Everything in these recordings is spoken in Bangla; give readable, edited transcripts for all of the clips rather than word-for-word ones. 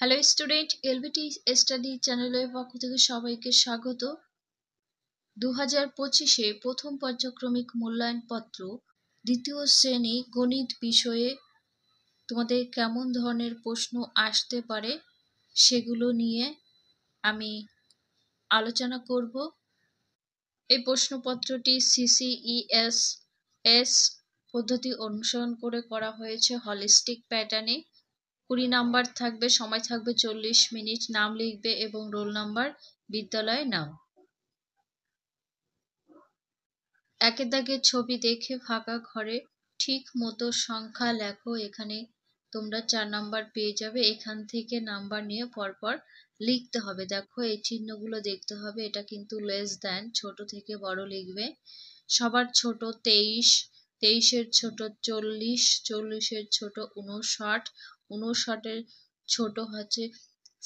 হ্যালো স্টুডেন্ট, এলবিটি স্টাডি চ্যানেলের পক্ষ থেকে সবাইকে স্বাগত। 2025-এ প্রথম পর্যায়ক্রমিক মূল্যায়নপত্র দ্বিতীয় শ্রেণী গণিত বিষয়ে তোমাদের কেমন ধরনের প্রশ্ন আসতে পারে সেগুলো নিয়ে আমি আলোচনা করব। এই প্রশ্নপত্রটি CCES পদ্ধতি অনুসরণ করে করা হয়েছে হলিস্টিক প্যাটার্নে। 20 নাম্বার থাকবে, সময় থাকবে 40 মিনিট। নাম লিখবে এবং রোল নাম্বার, বিদ্যালয়ের নাম। একের দাগে ছবি দেখে ফাঁকা ঘরে ঠিক মতো সংখ্যা লেখো। এখানে তোমরা 4 নাম্বার পেয়ে যাবে। এখান থেকে নাম্বার নিয়ে পরপর লিখতে হবে। দেখো এই চিহ্নগুলো দেখতে হবে, এটা কিন্তু লেস দ্যান, ছোট থেকে বড় লিখবে। সবার ছোট 23, 23-এর ছোট 40, 40-এর ছোট 59, 59-এর ছোট হচ্ছে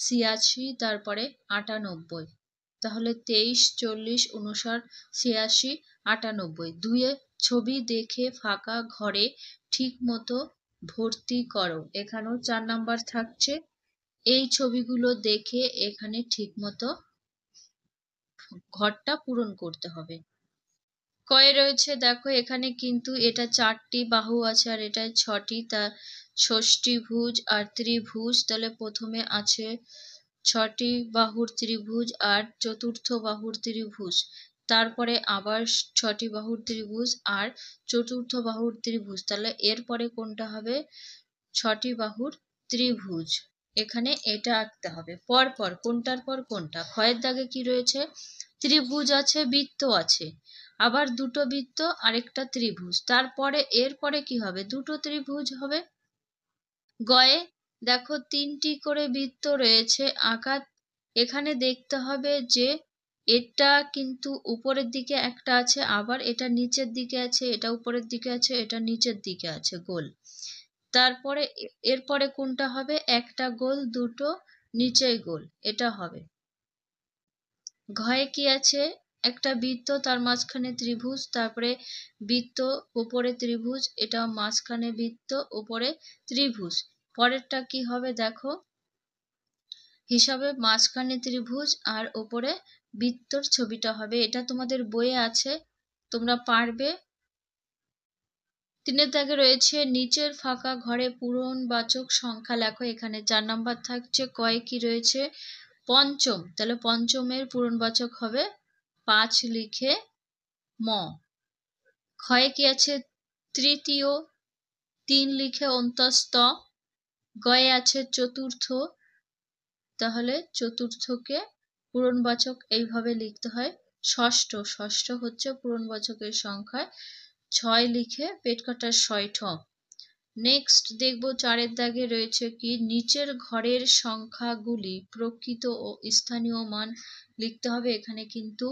86, তারপরে 98। তাহলে 23, 40, 59, 86, 98। দুয়ে ছবি দেখে ফাঁকা ঘরে ঠিক মতো ভর্তি করো। এখানেও 4 নাম্বার থাকছে। এই ছবিগুলো দেখে এখানে ঠিক মতো ঘরটা পূরণ করতে হবে। কয়ে রয়েছে দেখো, এখানে কিন্তু এটা 4টি বাহু আছে আর এটা 6টি, তা ষষ্ঠীভুজ আর ত্রিভুজ। তাহলে প্রথমে আছে 6টি বাহুর ত্রিভুজ আর চতুর্থ বাহুর ত্রিভুজ, তারপরে আবার 6টি বাহুর ত্রিভুজ আর চতুর্থ বাহুর ত্রিভুজ। তাহলে এরপরে কোনটা হবে? 6টি বাহুর ত্রিভুজ। এখানে এটা আঁকতে হবে পরপর, কোনটার পর কোনটা। ক্ষয়ের দাগে কি রয়েছে? ত্রিভুজ আছে, বৃত্ত আছে, আবার দুটো বৃত্ত আরেকটা ত্রিভুজ, তারপরে এরপরে কি হবে? দুটো ত্রিভুজ হবে। গয়ে দেখো 3টি করে বৃত্ত রয়েছে আঁকা। এখানে দেখতে হবে যে এটা কিন্তু উপরের দিকে একটা আছে, আবার এটা নিচের দিকে আছে, এটা উপরের দিকে আছে, এটা নিচের দিকে আছে, গোল। তারপরে এরপরে কোনটা হবে? একটা গোল, দুটো নিচে গোল, এটা হবে। ঘয়ে কি আছে? একটা বৃত্ত, তার মাঝখানে ত্রিভুজ, তারপরে বৃত্ত, উপরে ত্রিভুজ, এটা মাঝখানে বৃত্ত, উপরে ত্রিভুজ। পরেরটা কি হবে দেখো, হিসাবে মাঝখানে ত্রিভুজ আর উপরে বৃত্তর ছবিটা হবে। এটা তোমাদের বইয়ে আছে, তোমরা পারবে। 3-এর দাগে রয়েছে নিচের ফাঁকা ঘরে পূরণবাচক সংখ্যা লেখো। এখানে 4 নাম্বার থাকছে। কয়ে কি রয়েছে? পঞ্চম, তাহলে পঞ্চমের পূরণবাচক হবে 5 লিখে ম। ক্ষয়ে কি আছে? তৃতীয়, 3 লিখে অন্তস্থ। গয়ে আছে চতুর্থ, তাহলে চতুর্থকে পূরণবাচক এইভাবে লিখতে হয়। ষষ্ঠ, ষষ্ঠ হচ্ছে পূরণবাচকের সংখ্যায় 6 লিখে পেট কাটার 6 ঠ। নেক্সট দেখবো 4-এর দাগে রয়েছে কি? নিচের ঘরের সংখ্যাগুলি প্রকৃত ও স্থানীয় মান লিখতে হবে। এখানে কিন্তু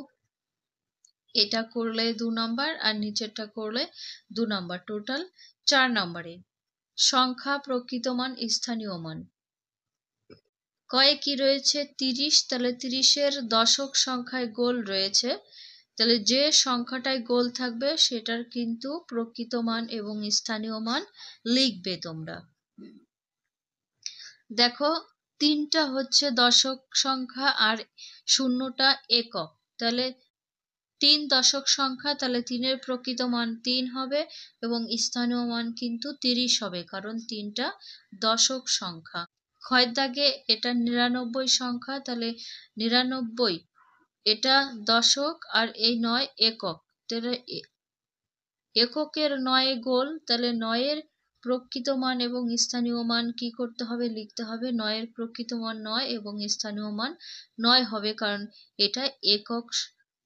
এটা করলে 2 নাম্বার আর নিচেরটা করলে 2 নাম্বার, টোটাল 4 নাম্বারে। সংখ্যা প্রকৃত মান, স্থানীয় মান। কয়ে কি রয়েছে? 30, তাহলে 30-এর দশক সংখ্যায় গোল রয়েছে, তাহলে যে সংখ্যাটায় গোল থাকবে সেটার কিন্তু প্রকৃত মান এবং স্থানীয় মান লিখবে তোমরা। দেখো 3টা হচ্ছে দশক সংখ্যা আর 0টা একক, তাহলে 3 দশক সংখ্যা, তাহলে 3-এর প্রকৃত মান 3 হবে এবং স্থানীয় মান কিন্তু 30 হবে, কারণ 3টা দশক সংখ্যা। ক্ষয়ের দাগে এটা 99 সংখ্যা, তাহলে 99 এটা দশক আর এই 9 একক, তাহলে এককের 9 গোল, তাহলে 9-এর প্রকৃত মান এবং স্থানীয় মান কি করতে হবে? লিখতে হবে। 9-এর প্রকৃত মান 9 এবং স্থানীয় মান 9 হবে, কারণ এটা একক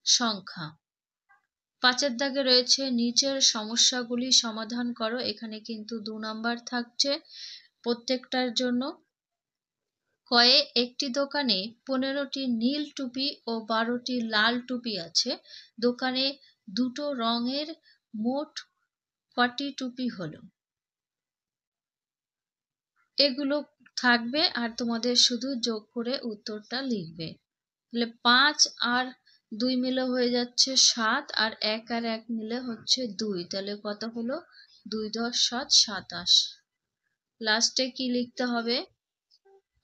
সংখ্যা। 5-এর দাগে রয়েছে নিচের সমস্যাগুলি সমাধান করো। এখানে কিন্তু 2 নাম্বার থাকছে প্রত্যেকটার জন্য। কয়ে একটি দোকানে 15টি নীল টুপি ও 12টি লাল টুপি আছে। দোকানে দুটো রঙের মোট কটি টুপি হলো? এগুলো থাকবে আর তোমাদের শুধু যোগ করে উত্তরটা লিখবে। তাহলে 5 আর 2 মিলে হয়ে যাচ্ছে 7, আর 1 আর 1 মিলে হচ্ছে 2, তাহলে কত হলো? 2 × 10 = 27। লাস্টে কি লিখতে হবে?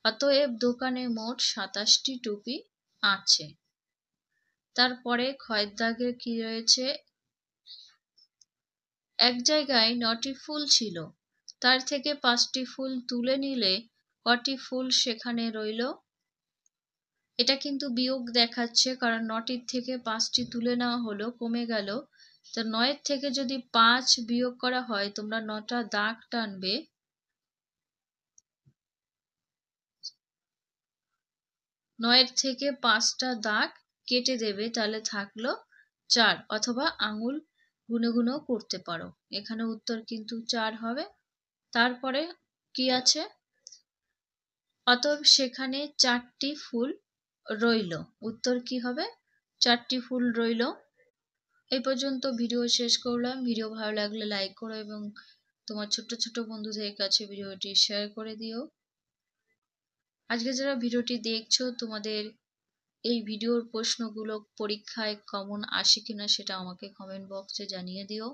অতএব দোকানে মোট 27টি টুপি আছে। তারপরে ক্ষয়ের দাগে কি রয়েছে, এক জায়গায় 9টি ফুল ছিল, তার থেকে 5টি ফুল তুলে নিলে কটি ফুল সেখানে রইল? এটা কিন্তু বিয়োগ দেখাচ্ছে, কারণ 9টির থেকে 5টি তুলে নেওয়া হলো, কমে গেল। তো 9 থেকে যদি 5 বিয়োগ করা হয়, তোমরা 9টা দাগ টানবে। 9 থেকে 5টা দাগ কেটে দেবে, তাহলে থাকলো 4, অথবা আঙুল গুনে গুনেও করতে পারো। এখানে উত্তর কিন্তু 4 হবে। তারপরে কি আছে, অতএব সেখানে 4টি ফুল রইল। উত্তর কি হবে? 4টি ফুল রইল। এই পর্যন্ত ভিডিও শেষ করলাম। ভিডিও ভালো লাগলে লাইক করো এবং তোমার ছোট্ট ছোট্ট বন্ধুদের কাছে ভিডিওটি শেয়ার করে দিও। আজকে যারা ভিডিওটি দেখছো, তোমাদের এই ভিডিওর প্রশ্নগুলো পরীক্ষায় কমন আসে কিনা সেটা আমাকে কমেন্ট বক্সে জানিয়ে দিও।